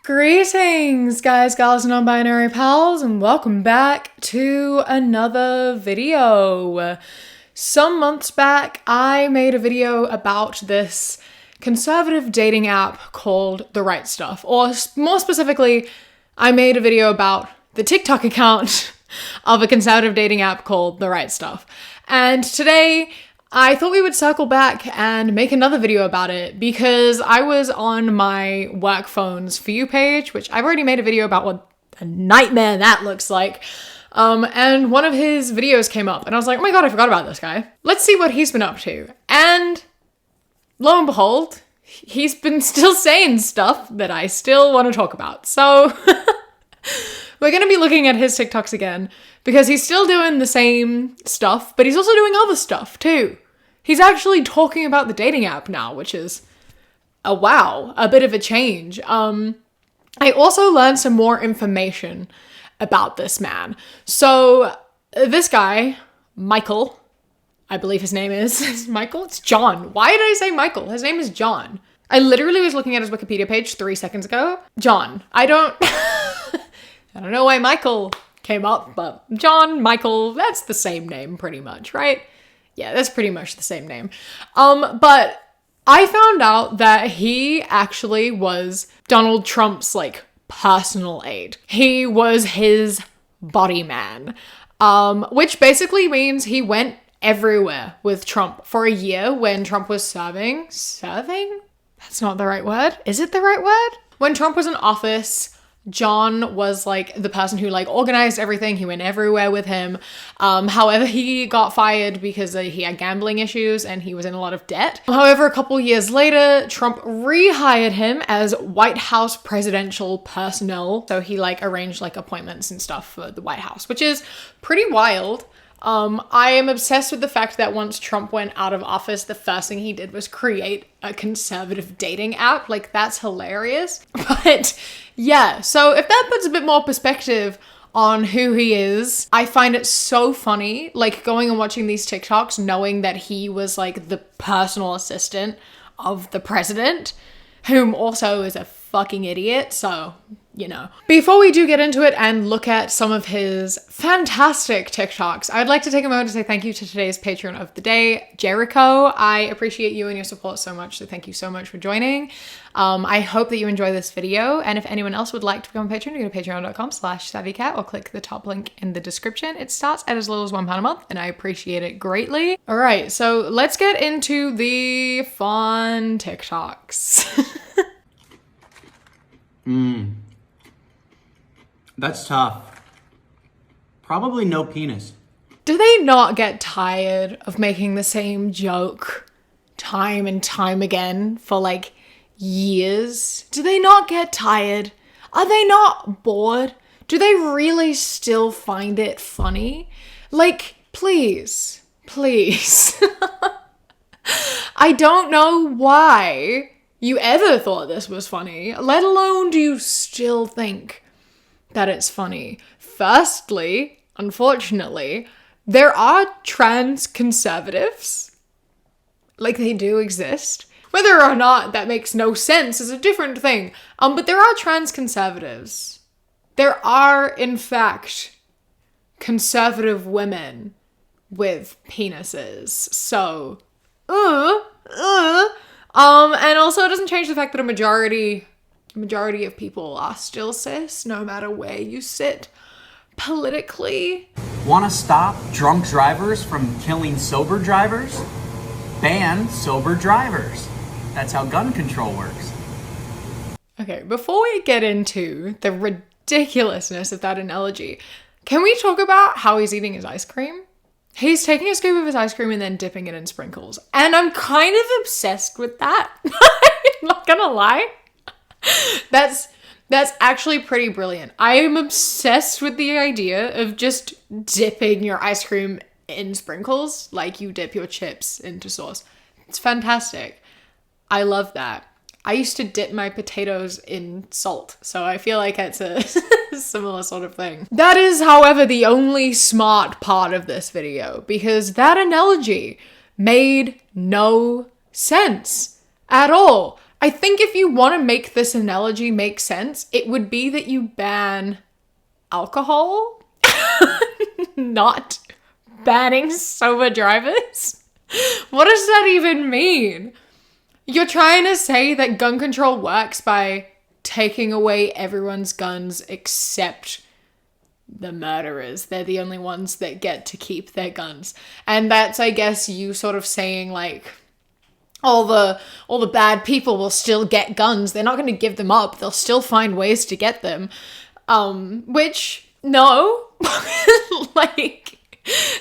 Greetings, guys, gals, and non-binary pals, and welcome back to another video. Some months back, I made a video about this conservative dating app called The Right Stuff, or more specifically, I made a video about the TikTok account of a conservative dating app called The Right Stuff. And today, I thought we would circle back and make another video about it because I was on my work phone's For You page, which I've already made a video about what a nightmare that looks like. And one of his videos came up and I was like, oh my God, I forgot about this guy. Let's see what he's been up to. And lo and behold, he's been still saying stuff that I still want to talk about. So we're going to be looking at his TikToks again because he's still doing the same stuff, but he's also doing other stuff too. He's actually talking about the dating app now, which is a bit of a change. I also learned some more information about this man. So this guy, Michael, I believe his name is Michael? It's John. Why did I say Michael? His name is John. I literally was looking at his Wikipedia page 3 seconds ago. John. I don't know why Michael came up, but John, Michael, that's the same name pretty much, right? Yeah, that's pretty much the same name. But I found out that he actually was Donald Trump's, personal aide. He was his body man, which basically means he went everywhere with Trump for a year when Trump was serving? That's not the right word. Is it the right word? When Trump was in office, John was the person who organized everything. He went everywhere with him. However, he got fired because he had gambling issues and he was in a lot of debt. However, a couple years later, Trump rehired him as White House presidential personnel. So he arranged appointments and stuff for the White House, which is pretty wild. I am obsessed with the fact that once Trump went out of office, the first thing he did was create a conservative dating app. That's hilarious. But yeah, so if that puts a bit more perspective on who he is, I find it so funny, going and watching these TikToks, knowing that he was the personal assistant of the president, whom also is a fucking idiot. So, Before we do get into it and look at some of his fantastic TikToks, I'd like to take a moment to say thank you to today's patron of the day, Jericho. I appreciate you and your support so much, so thank you so much for joining. I hope that you enjoy this video, and if anyone else would like to become a patron, you go to patreon.com/savvycat or click the top link in the description. It starts at as little as £1 a month, and I appreciate it greatly. All right, so let's get into the fun TikToks. That's tough. Probably no penis. Do they not get tired of making the same joke time and time again for years? Do they not get tired? Are they not bored? Do they really still find it funny? Please. I don't know why you ever thought this was funny, let alone do you still think that it's funny. Firstly, unfortunately, there are trans conservatives. They do exist. Whether or not that makes no sense is a different thing. But there are trans conservatives. There are, in fact, conservative women with penises. So, and also it doesn't change the fact that a majority of people are still cis, no matter where you sit politically. Want to stop drunk drivers from killing sober drivers? Ban sober drivers. That's how gun control works. Okay, before we get into the ridiculousness of that analogy, can we talk about how he's eating his ice cream? He's taking a scoop of his ice cream and then dipping it in sprinkles. And I'm kind of obsessed with that. I'm not gonna lie. That's actually pretty brilliant. I am obsessed with the idea of just dipping your ice cream in sprinkles like you dip your chips into sauce. It's fantastic. I love that. I used to dip my potatoes in salt, so I feel like it's a similar sort of thing. That is, however, the only smart part of this video, because that analogy made no sense at all. I think if you want to make this analogy make sense, it would be that you ban alcohol, not banning sober drivers. What does that even mean? You're trying to say that gun control works by taking away everyone's guns except the murderers. They're the only ones that get to keep their guns. And that's, I guess, you sort of saying like, all the bad people will still get guns. They're not going to give them up. They'll still find ways to get them. Which, no. Like,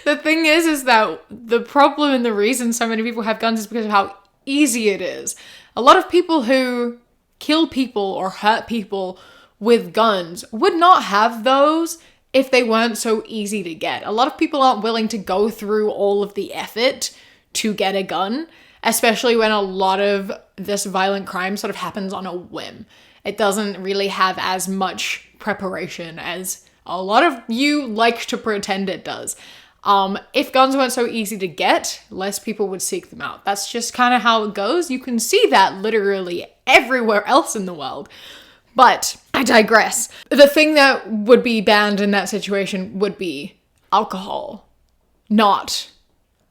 the thing is that the problem and the reason so many people have guns is because of how easy it is. A lot of people who kill people or hurt people with guns would not have those if they weren't so easy to get. A lot of people aren't willing to go through all of the effort to get a gun, especially when a lot of this violent crime sort of happens on a whim. It doesn't really have as much preparation as a lot of you like to pretend it does. If guns weren't so easy to get, less people would seek them out. That's just kind of how it goes. You can see that literally everywhere else in the world. But I digress. The thing that would be banned in that situation would be alcohol, not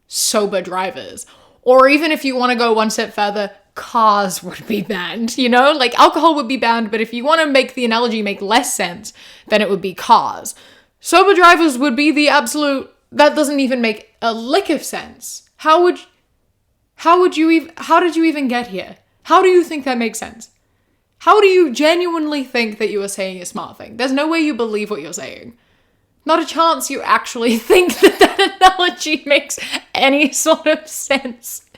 sober drivers. Or even if you want to go one step further, cars would be banned, you know? Like, alcohol would be banned, but if you want to make the analogy make less sense, then it would be cars. Sober drivers would be the absolute... That doesn't even make a lick of sense. How did you even get here? How do you think that makes sense? How do you genuinely think that you are saying a smart thing? There's no way you believe what you're saying. Not a chance you actually think that analogy makes any sort of sense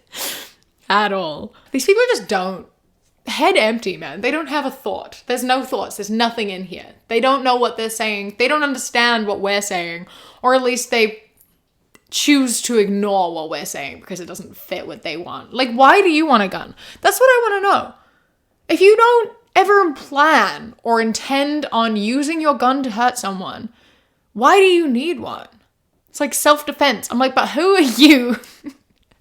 at all. These people just don't. Head empty, man. They don't have a thought. There's no thoughts. There's nothing in here. They don't know what they're saying. They don't understand what we're saying. Or at least they choose to ignore what we're saying because it doesn't fit what they want. Like, why do you want a gun? That's what I want to know. If you don't ever plan or intend on using your gun to hurt someone, why do you need one? It's like self-defense. I'm like, but who are you,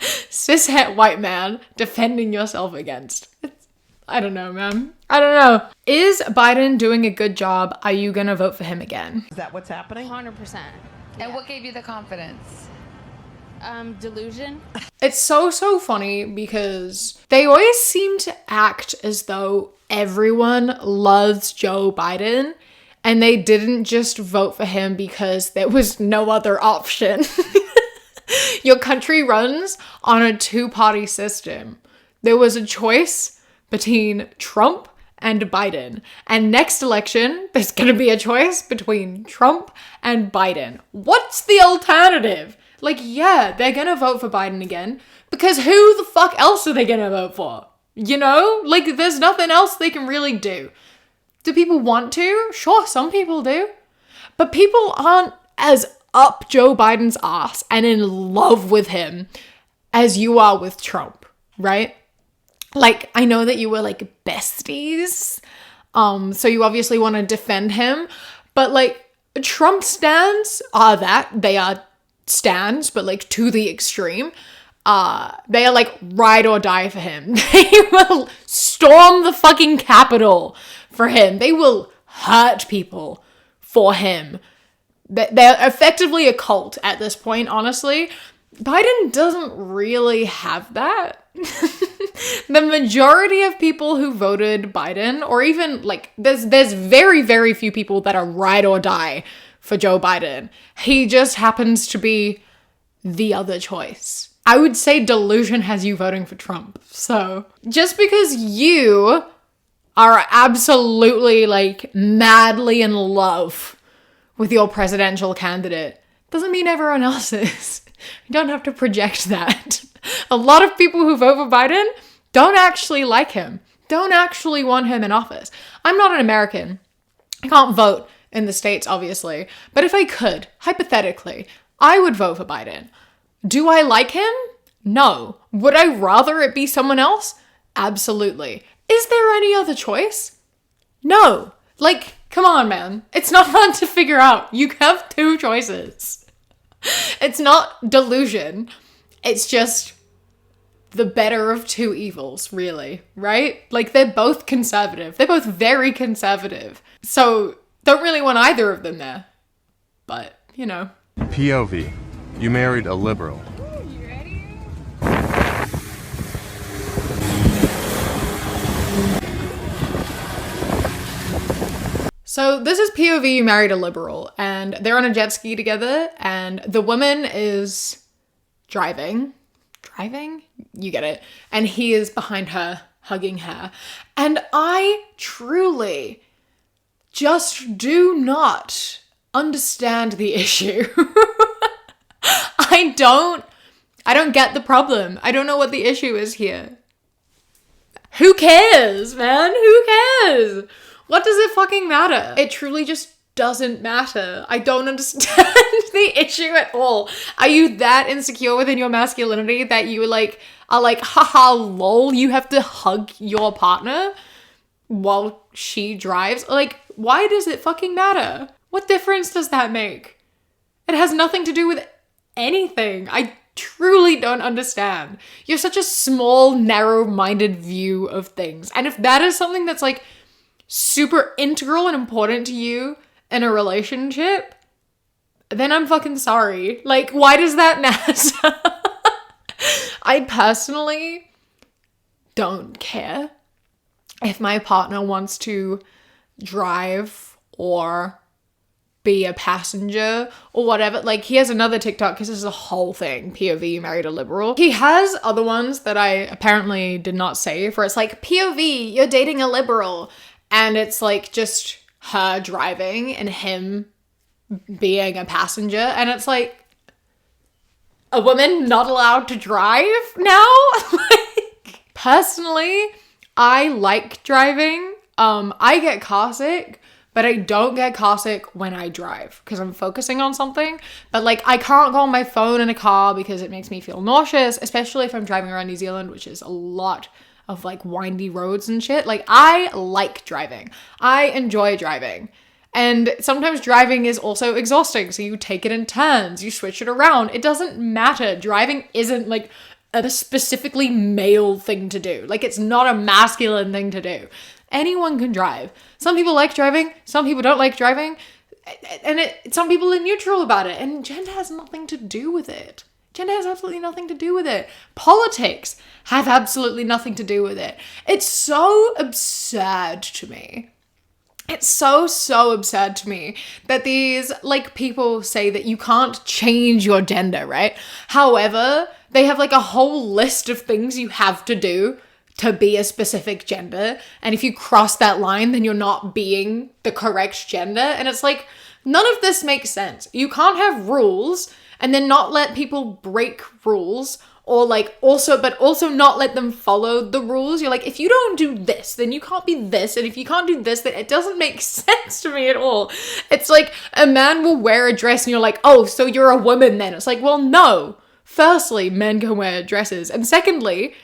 cishet white man, defending yourself against? I don't know, man. I don't know. Is Biden doing a good job? Are you gonna vote for him again? Is that what's happening? 100%. And what gave you the confidence? Delusion. It's so funny because they always seem to act as though everyone loves Joe Biden and they didn't just vote for him because there was no other option. Your country runs on a two-party system. There was a choice between Trump and Biden. And next election, there's going to be a choice between Trump and Biden. What's the alternative? Like, yeah, they're going to vote for Biden again because who the fuck else are they going to vote for? You know? Like, there's nothing else they can really do. Do people want to? Sure, some people do. But people aren't as up Joe Biden's ass and in love with him as you are with Trump, right? Like, I know that you were like besties, so you obviously want to defend him, but like Trump stands are that, they are stands, but like to the extreme. They are like ride or die for him. They will storm the fucking Capitol for him. They will hurt people for him. They're effectively a cult at this point, honestly. Biden doesn't really have that. The majority of people who voted Biden, or even like there's very, very few people that are ride or die for Joe Biden. He just happens to be the other choice. I would say delusion has you voting for Trump. So just because you are absolutely like madly in love with your presidential candidate doesn't mean everyone else is. You don't have to project that. A lot of people who vote for Biden don't actually like him, don't actually want him in office. I'm not an American. I can't vote in the States, obviously. But if I could, hypothetically, I would vote for Biden. Do I like him? No. Would I rather it be someone else? Absolutely. Is there any other choice? No. Like, come on, man. It's not hard to figure out. You have two choices. It's not delusion. It's just the better of two evils, really, right? Like, they're both conservative. They're both very conservative. So, don't really want either of them there. But, you know. POV. You married a liberal. You ready? So this is POV, you married a liberal, and they're on a jet ski together, and the woman is driving, you get it, and he is behind her, hugging her, and I truly just do not understand the issue. I don't get the problem. I don't know what the issue is here. Who cares, man? Who cares? What does it fucking matter? It truly just doesn't matter. I don't understand the issue at all. Are you that insecure within your masculinity that you are like, haha, lol, you have to hug your partner while she drives? Like, why does it fucking matter? What difference does that make? It has nothing to do with anything. I truly don't understand. You're such a small, narrow-minded view of things. And if that is something that's like super integral and important to you in a relationship, then I'm fucking sorry. Like, why does that matter? I personally don't care if my partner wants to drive or be a passenger or whatever. Like, he has another TikTok, because this is a whole thing, POV, you married a liberal. He has other ones that I apparently did not save, where it's like, POV, you're dating a liberal. And it's like just her driving and him being a passenger. And it's like, a woman not allowed to drive now? Like, personally, I like driving. I get car sick, but I don't get car sick when I drive because I'm focusing on something. But like, I can't go on my phone in a car because it makes me feel nauseous, especially if I'm driving around New Zealand, which is a lot of like windy roads and shit. Like, I like driving. I enjoy driving. And sometimes driving is also exhausting. So you take it in turns, you switch it around. It doesn't matter. Driving isn't like a specifically male thing to do. Like, it's not a masculine thing to do. Anyone can drive. Some people like driving, some people don't like driving, and some people are neutral about it, and gender has nothing to do with it. Gender has absolutely nothing to do with it. Politics have absolutely nothing to do with it. It's so absurd to me. It's so absurd to me that these like people say that you can't change your gender, right? However, they have like a whole list of things you have to do to be a specific gender. And if you cross that line, then you're not being the correct gender. And it's like, none of this makes sense. You can't have rules and then not let people break rules, or like also not let them follow the rules. You're like, if you don't do this, then you can't be this. And if you can't do this, then it doesn't make sense to me at all. It's like a man will wear a dress and you're like, oh, so you're a woman then. It's like, well, no. Firstly, men can wear dresses. And secondly,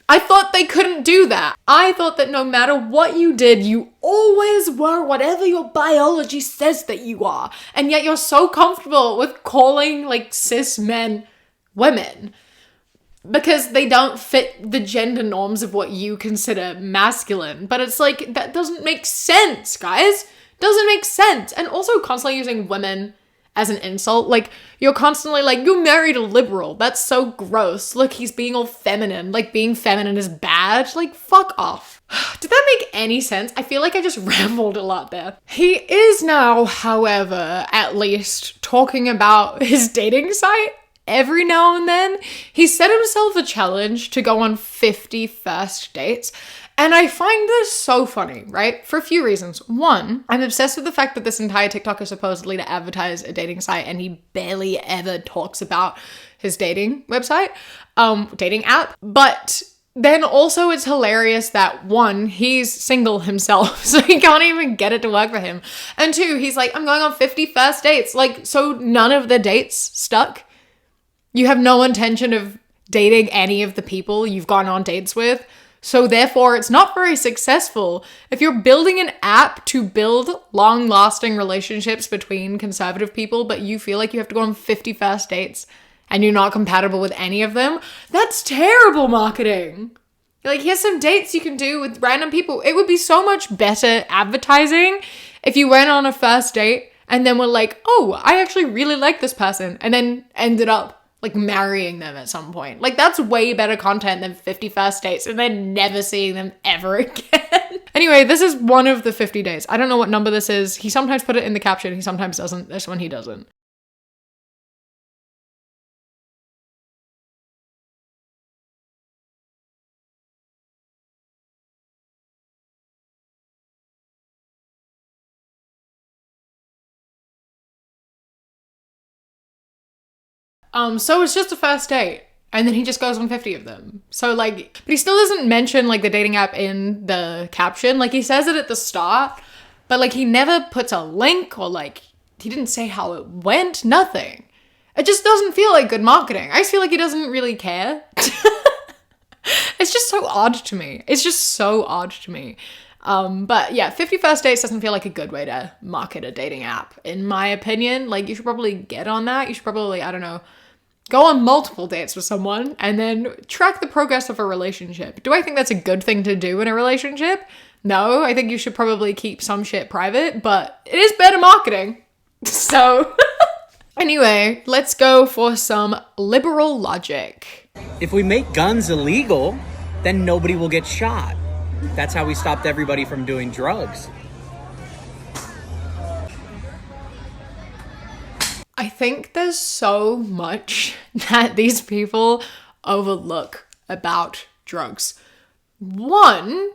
I thought they couldn't do that. I thought that no matter what you did, you always were whatever your biology says that you are. And yet you're so comfortable with calling like cis men women because they don't fit the gender norms of what you consider masculine. But it's like, that doesn't make sense, guys. Doesn't make sense. And also constantly using women as an insult. Like, you're constantly like, you married a liberal. That's so gross. Look, he's being all feminine. Like, being feminine is bad. Like, fuck off. Did that make any sense? I feel like I just rambled a lot there. He is now, however, at least talking about his dating site every now and then. He set himself a challenge to go on 50 first dates. And I find this so funny, right? For a few reasons. One, I'm obsessed with the fact that this entire TikTok is supposedly to advertise a dating site, and he barely ever talks about his dating website, dating app. But then also it's hilarious that one, he's single himself, so he can't even get it to work for him. And two, he's like, I'm going on 50 first dates. Like, so none of the dates stuck. You have no intention of dating any of the people you've gone on dates with. So therefore, it's not very successful. If you're building an app to build long-lasting relationships between conservative people, but you feel like you have to go on 50 first dates and you're not compatible with any of them, that's terrible marketing. Like, here's some dates you can do with random people. It would be so much better advertising if you went on a first date and then were like, oh, I actually really like this person, and then ended up like marrying them at some point. Like, that's way better content than 50 first dates and then never seeing them ever again. Anyway, this is one of the 50 days. I don't know what number this is. He sometimes put it in the caption. He sometimes doesn't. This one he doesn't. So it's just a first date, and then he just goes on 50 of them. So like, but he still doesn't mention like the dating app in the caption. Like, he says it at the start, but like, he never puts a link, or like, he didn't say how it went, nothing. It just doesn't feel like good marketing. I just feel like he doesn't really care. It's just so odd to me. It's just so odd to me. But yeah, 50 first dates doesn't feel like a good way to market a dating app, in my opinion. Like, you should probably get on that. You should probably, I don't know, go on multiple dates with someone and then track the progress of a relationship. Do I think that's a good thing to do in a relationship? No, I think you should probably keep some shit private, but it is better marketing. So anyway, let's go for some liberal logic. If we make guns illegal, then nobody will get shot. That's how we stopped everybody from doing drugs. I think there's so much that these people overlook about drugs. One,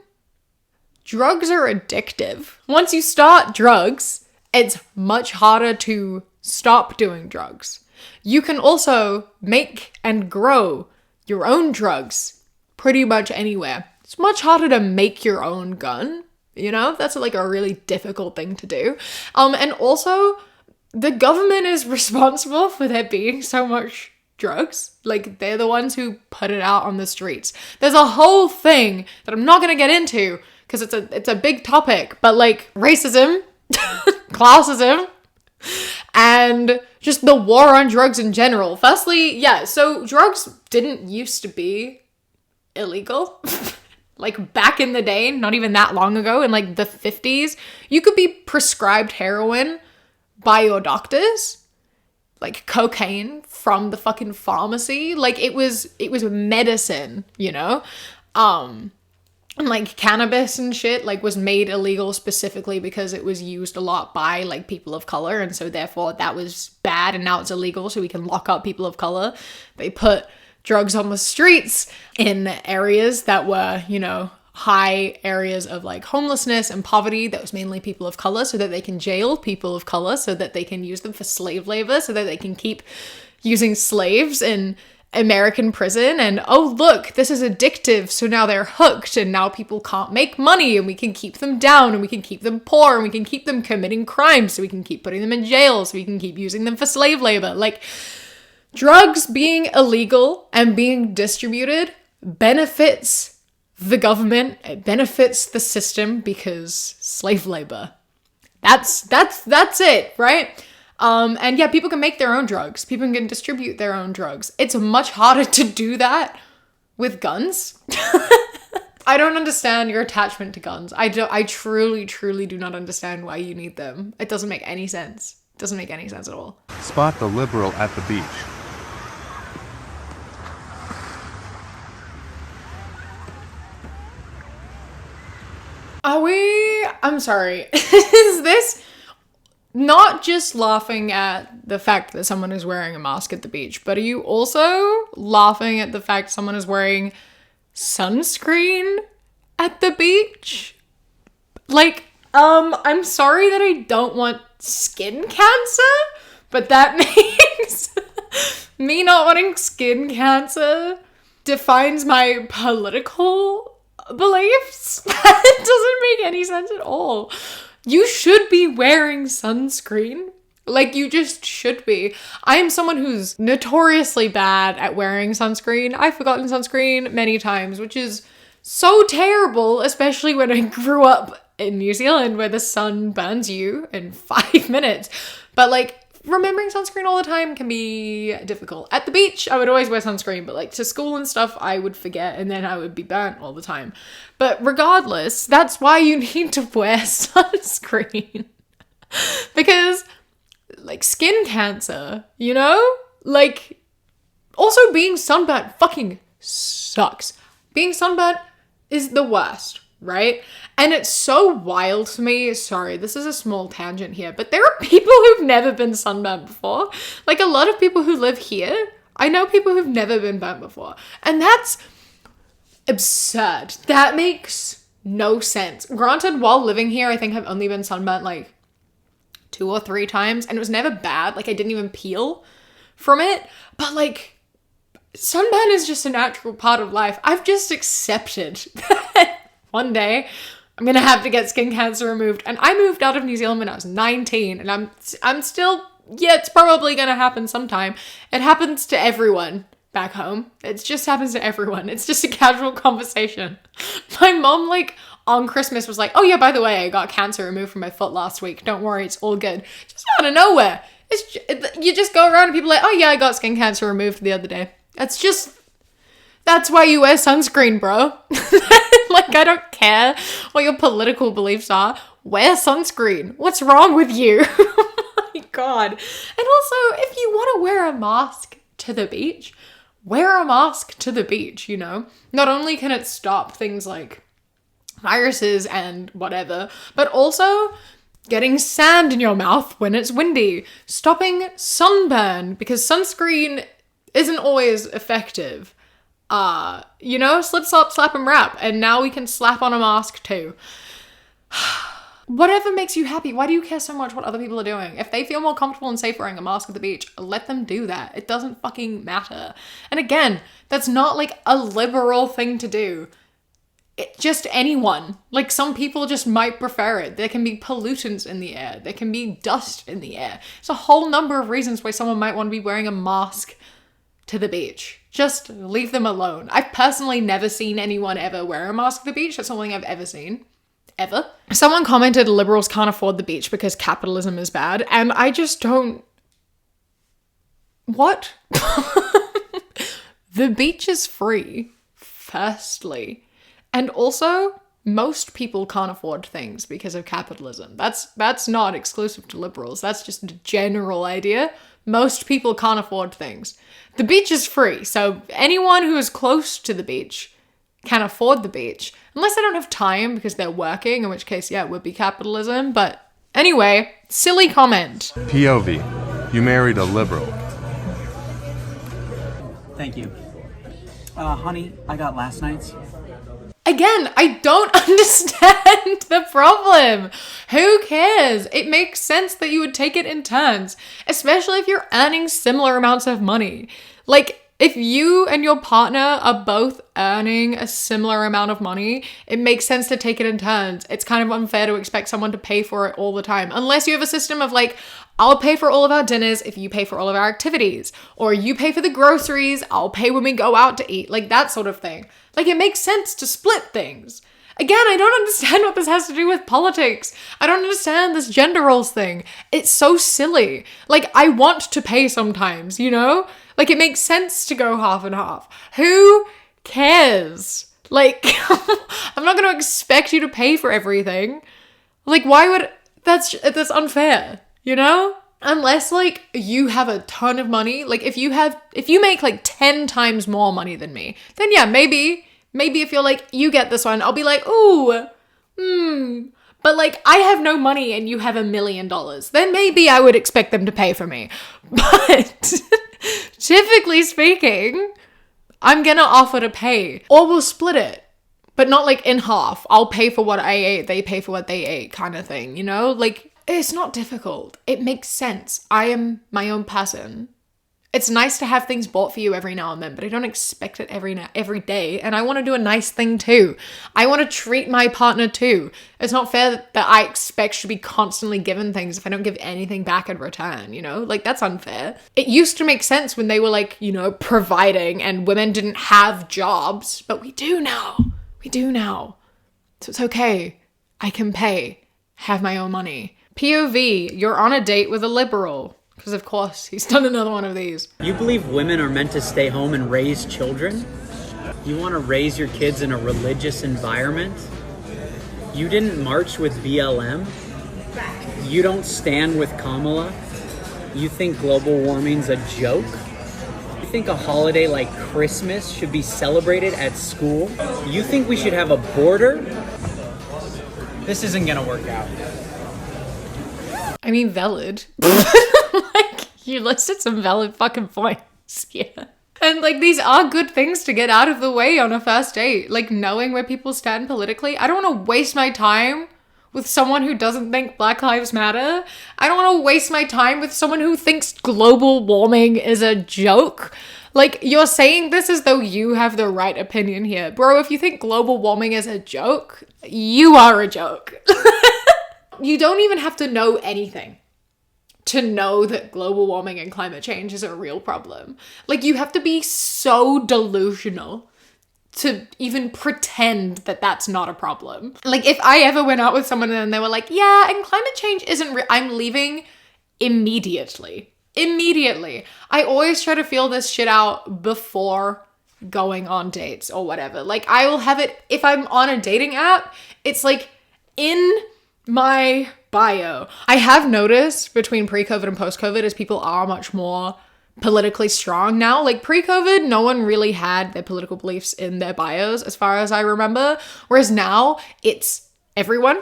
drugs are addictive. Once you start drugs, it's much harder to stop doing drugs. You can also make and grow your own drugs pretty much anywhere. It's much harder to make your own gun, you know? That's like a really difficult thing to do. And also, the government is responsible for there being so much drugs. Like, they're the ones who put it out on the streets. There's a whole thing that I'm not gonna get into because it's a big topic, but like racism, classism, and just the war on drugs in general. Firstly, yeah, so drugs didn't used to be illegal. Like, back in the day, not even that long ago, in like the 50s, you could be prescribed heroin by your doctors, like cocaine from the fucking pharmacy. Like, it was medicine, you know? And like cannabis and shit, like, was made illegal specifically because it was used a lot by like people of color, and so therefore that was bad, and now it's illegal, so we can lock up people of color. They put drugs on the streets in areas that were, you know, high areas of like homelessness and poverty that was mainly people of color, so that they can jail people of color, so that they can use them for slave labor, so that they can keep using slaves in American prison. And oh look, this is addictive, so now they're hooked, and now people can't make money, and we can keep them down, and we can keep them poor, and we can keep them committing crimes, so we can keep putting them in jail, so we can keep using them for slave labor. Like, drugs being illegal and being distributed benefits the government, it benefits the system, because slave labor. That's it, right? And yeah, people can make their own drugs. People can distribute their own drugs. It's much harder to do that with guns. I don't understand your attachment to guns. I truly do not understand why you need them. It doesn't make any sense. It doesn't make any sense at all. Spot the liberal at the beach. I'm sorry, is this not just laughing at the fact that someone is wearing a mask at the beach, but are you also laughing at the fact someone is wearing sunscreen at the beach? Like, I'm sorry that I don't want skin cancer, but that makes me not wanting skin cancer defines my political beliefs. That doesn't make any sense at all. You should be wearing sunscreen. Like, you just should be. I am someone who's notoriously bad at wearing sunscreen. I've forgotten sunscreen many times, which is so terrible, especially when I grew up in New Zealand where the sun burns you in 5 minutes. But like, remembering sunscreen all the time can be difficult. At the beach, I would always wear sunscreen, but like to school and stuff, I would forget and then I would be burnt all the time. But regardless, that's why you need to wear sunscreen. Because like skin cancer, you know? Like also being sunburnt fucking sucks. Being sunburnt is the worst, right? And it's so wild to me. Sorry, this is a small tangent here, but there are people who've never been sunburned before. Like a lot of people who live here, I know people who've never been burnt before. And that's absurd. That makes no sense. Granted, while living here, I think I've only been sunburnt like 2 or 3 times, and it was never bad. Like I didn't even peel from it, but like sunburn is just a natural part of life. I've just accepted that one day I'm gonna have to get skin cancer removed. And I moved out of New Zealand when I was 19, and I'm still, yeah, it's probably gonna happen sometime. It happens to everyone back home. It just happens to everyone. It's just a casual conversation. My mom, like, on Christmas was like, oh yeah, by the way, I got cancer removed from my foot last week. Don't worry, it's all good. Just out of nowhere. You just go around and people are like, oh yeah, I got skin cancer removed the other day. That's why you wear sunscreen, bro. Like, I don't care what your political beliefs are. Wear sunscreen. What's wrong with you? Oh my God. And also, if you want to wear a mask to the beach, wear a mask to the beach, you know? Not only can it stop things like viruses and whatever, but also getting sand in your mouth when it's windy, stopping sunburn, because sunscreen isn't always effective. You know, slip, slop, slap, and wrap. And now we can slap on a mask too. Whatever makes you happy. Why do you care so much what other people are doing? If they feel more comfortable and safe wearing a mask at the beach, let them do that. It doesn't fucking matter. And again, that's not like a liberal thing to do. Just anyone. Like some people just might prefer it. There can be pollutants in the air. There can be dust in the air. There's a whole number of reasons why someone might want to be wearing a mask to the beach. Just leave them alone. I've personally never seen anyone ever wear a mask at the beach. That's something I've ever seen. Ever. Someone commented liberals can't afford the beach because capitalism is bad. And I just don't... What? The beach is free, firstly. And also, most people can't afford things because of capitalism. That's not exclusive to liberals. That's just a general idea. Most people can't afford things. The beach is free, so anyone who is close to the beach can afford the beach. Unless they don't have time because they're working, in which case, yeah, it would be capitalism. But anyway, silly comment. POV, you married a liberal. Thank you. Honey, I got last night's. Again, I don't understand the problem. Who cares? It makes sense that you would take it in turns, especially if you're earning similar amounts of money. Like, if you and your partner are both earning a similar amount of money, it makes sense to take it in turns. It's kind of unfair to expect someone to pay for it all the time. Unless you have a system of like, I'll pay for all of our dinners if you pay for all of our activities. Or you pay for the groceries, I'll pay when we go out to eat. Like that sort of thing. Like it makes sense to split things. Again, I don't understand what this has to do with politics. I don't understand this gender roles thing. It's so silly. Like, I want to pay sometimes, you know? Like, it makes sense to go half and half. Who cares? Like, I'm not going to expect you to pay for everything. Like, why would... That's unfair, you know? Unless, like, you have a ton of money. Like, if you make, like, 10 times more money than me, then yeah, maybe if you're like, you get this one, I'll be like, ooh, But like, I have no money and you have $1 million. Then maybe I would expect them to pay for me. But typically speaking, I'm gonna offer to pay. Or we'll split it. But not like in half. I'll pay for what I ate, they pay for what they ate kind of thing, you know? Like, it's not difficult. It makes sense. I am my own person. It's nice to have things bought for you every now and then, but I don't expect it every day. And I want to do a nice thing too. I want to treat my partner too. It's not fair that I expect to be constantly given things if I don't give anything back in return, you know? Like, that's unfair. It used to make sense when they were like, you know, providing and women didn't have jobs, but we do now. We do now. So it's okay. I can pay, have my own money. POV, you're on a date with a liberal. because of course he's done another one of these. You believe women are meant to stay home and raise children? You want to raise your kids in a religious environment? You didn't march with BLM? You don't stand with Kamala? You think global warming's a joke? You think a holiday like Christmas should be celebrated at school? You think we should have a border? This isn't gonna work out. I mean, valid. Like, you listed some valid fucking points. Yeah. And like, these are good things to get out of the way on a first date. Like, knowing where people stand politically. I don't want to waste my time with someone who doesn't think Black Lives Matter. I don't want to waste my time with someone who thinks global warming is a joke. Like, you're saying this as though you have the right opinion here. Bro, if you think global warming is a joke, you are a joke. You don't even have to know anything to know that global warming and climate change is a real problem. Like, you have to be so delusional to even pretend that that's not a problem. Like, if I ever went out with someone and they were like, yeah, and climate change isn't real, I'm leaving immediately. Immediately. I always try to feel this shit out before going on dates or whatever. Like, I will have it, if I'm on a dating app, it's like in my bio. I have noticed between pre-COVID and post-COVID is people are much more politically strong now. Like, pre-COVID, no one really had their political beliefs in their bios as far as I remember. Whereas now it's everyone.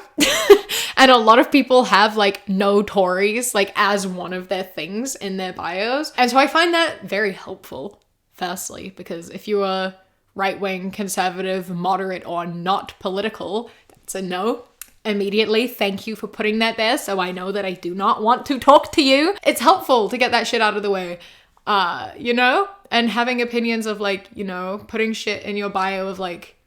And a lot of people have like no Tories like as one of their things in their bios. And so I find that very helpful, firstly, because if you are right-wing, conservative, moderate, or not political, that's a no. Immediately, thank you for putting that there so I know that I do not want to talk to you. It's helpful to get that shit out of the way, you know? And having opinions of like, you know, putting shit in your bio of like,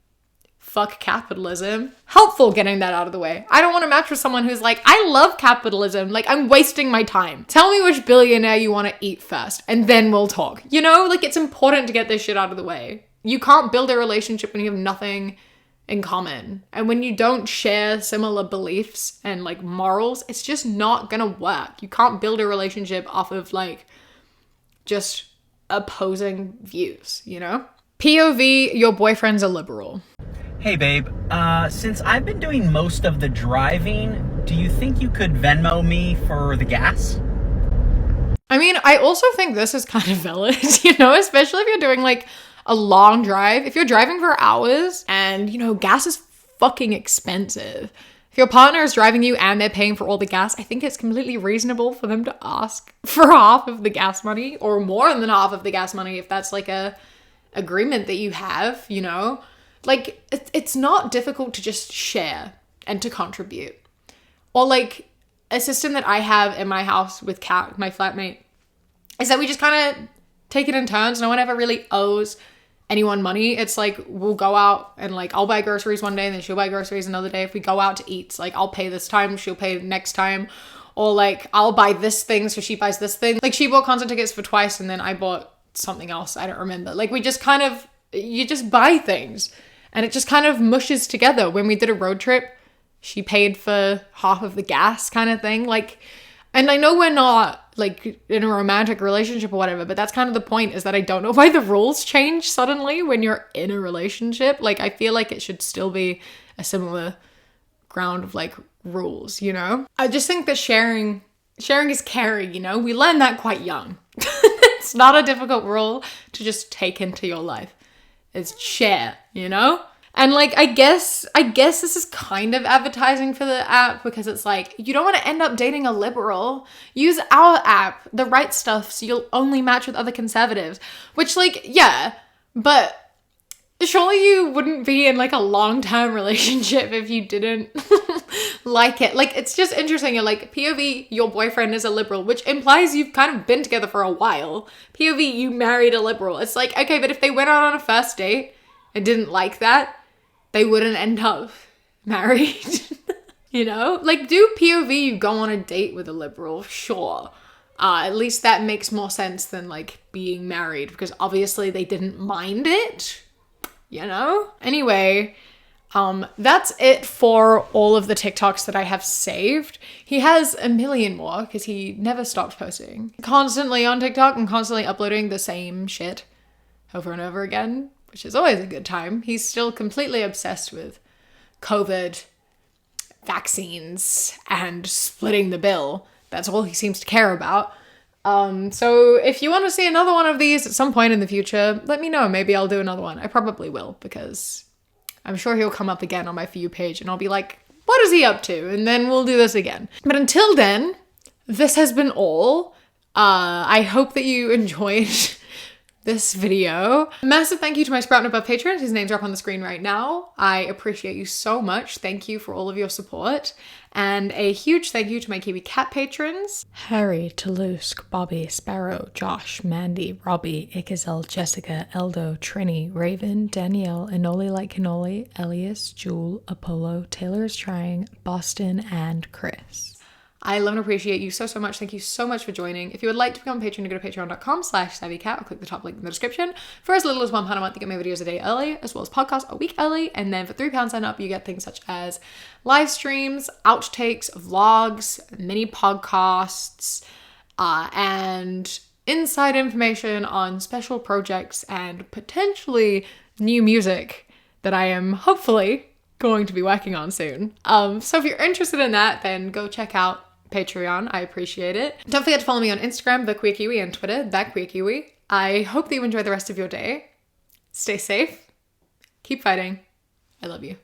fuck capitalism. Helpful getting that out of the way. I don't want to match with someone who's like, I love capitalism. Like, I'm wasting my time. Tell me which billionaire you want to eat first and then we'll talk. You know, like, it's important to get this shit out of the way. You can't build a relationship when you have nothing in common. And when you don't share similar beliefs and like morals, it's just not gonna work. You can't build a relationship off of like just opposing views, you know? POV, your boyfriend's a liberal. Hey babe, since I've been doing most of the driving, do you think you could Venmo me for the gas? I mean, I also think this is kind of valid, you know, especially if you're doing like a long drive. If you're driving for hours and, you know, gas is fucking expensive. If your partner is driving you and they're paying for all the gas, I think it's completely reasonable for them to ask for half of the gas money or more than half of the gas money if that's like a agreement that you have, you know? Like, it's not difficult to just share and to contribute. Or like a system that I have in my house with Kat, my flatmate, is that we just kind of take it in turns. No one ever really owes anyone money. It's like, we'll go out and like, I'll buy groceries one day and then she'll buy groceries another day. If we go out to eat, it's like, I'll pay this time, she'll pay next time. Or like, I'll buy this thing, so she buys this thing. Like, she bought concert tickets for twice and then I bought something else. I don't remember. Like, we just kind of, you just buy things and it just kind of mushes together. When we did a road trip, she paid for half of the gas kind of thing. Like, and I know we're not like in a romantic relationship or whatever, but that's kind of the point, is that I don't know why the rules change suddenly when you're in a relationship. Like, I feel like it should still be a similar ground of like rules, you know? I just think that sharing is caring, you know? We learn that quite young. It's not a difficult rule to just take into your life. It's share, you know? And like, I guess this is kind of advertising for the app, because it's like, you don't want to end up dating a liberal. Use our app, the right stuff, so you'll only match with other conservatives. Which, like, yeah, but surely you wouldn't be in like a long-term relationship if you didn't like it. Like, it's just interesting. You're like, POV, your boyfriend is a liberal, which implies you've kind of been together for a while. POV, you married a liberal. It's like, okay, but if they went out on a first date and didn't like that, they wouldn't end up married, you know? Like, do POV, you go on a date with a liberal, sure. At least that makes more sense than like being married, because obviously they didn't mind it, you know? Anyway, That's it for all of the TikToks that I have saved. He has a million more because he never stopped posting. Constantly on TikTok and constantly uploading the same shit over and over again, which is always a good time. He's still completely obsessed with COVID, vaccines, and splitting the bill. That's all he seems to care about. So if you want to see another one of these at some point in the future, let me know. Maybe I'll do another one. I probably will, because I'm sure he'll come up again on my For You page and I'll be like, what is he up to? And then we'll do this again. But until then, this has been all. I hope that you enjoyed this video. Massive thank you to my Sprout and Above patrons, whose names are up on the screen right now. I appreciate you so much. Thank you for all of your support. And a huge thank you to my Kiwi Cat patrons. Harry, Toulouse, Bobby, Sparrow, Josh, Mandy, Robbie, Ikazel, Jessica, Eldo, Trini, Raven, Danielle, Enoli Like Cannoli, Elias, Jewel, Apollo, Taylor is Trying, Boston, and Chris. I love and appreciate you so much. Thank you so much for joining. If you would like to become a patron, go to patreon.com/savvycat or click the top link in the description. For as little as £1 a month, you get my videos a day early, as well as podcasts a week early. And then for £3 sign up, you get things such as live streams, outtakes, vlogs, mini podcasts, and inside information on special projects and potentially new music that I am hopefully going to be working on soon. So if you're interested in that, then go check out Patreon. I appreciate it. Don't forget to follow me on Instagram, The Queer Kiwi, and Twitter, That Queer Kiwi. I hope that you enjoy the rest of your day. Stay safe. Keep fighting. I love you.